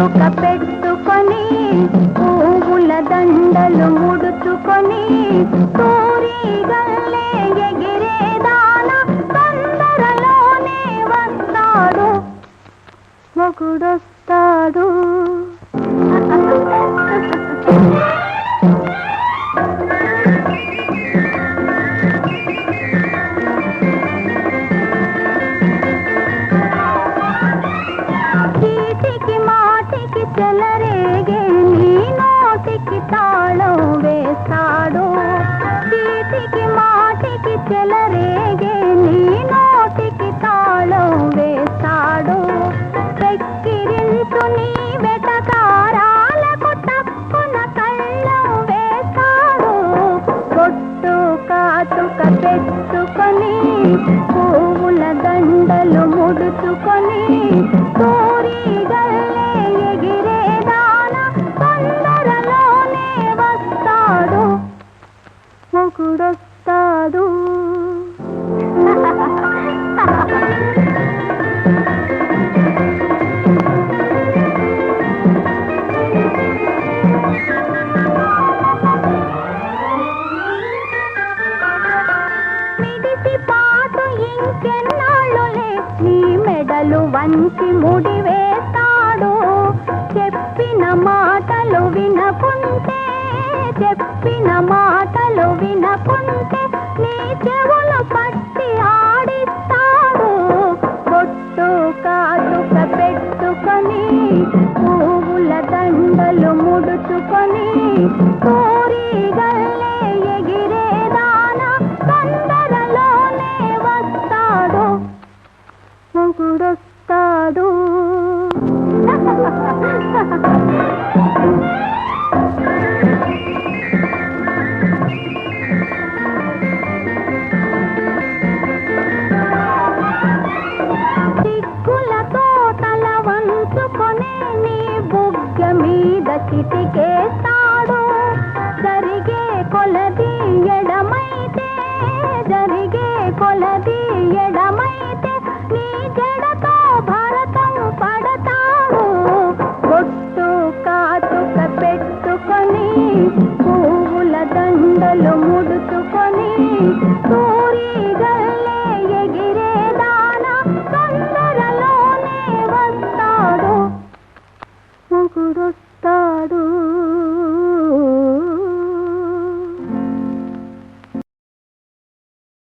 కాటుక పెట్టుకొని పువ్వుల దండలు ముడుచుకొని తూరీగల్లే ఎగిరేదాన తొందరలోనే వస్తాడు మొగుడొస్తాడు. చీటికి మాటికి చెలరేగే నీ నోటికి తాళం వేస్తాడు. చీటికి మాటికి చెలరేగే నీ నోటికి తాళం వేస్తాడు. వెక్కిరించు నీ వెటకారాలకు తప్పున కళ్ళం వేస్తాడు. బొట్టు కాటుక పెట్టుకొని పువ్వుల దండలు ముడుచుకొని తూరీగల్లే ఎగిరేదాన తొందరలోనే వస్తాడు మొగుడొస్తాడు. మిడిసి పాటు ఇంకెన్నాళ్ళులే నీ మెడలు వంచి ముడి వేస్తాడు. చెప్పిన మాటలు వినకుంటే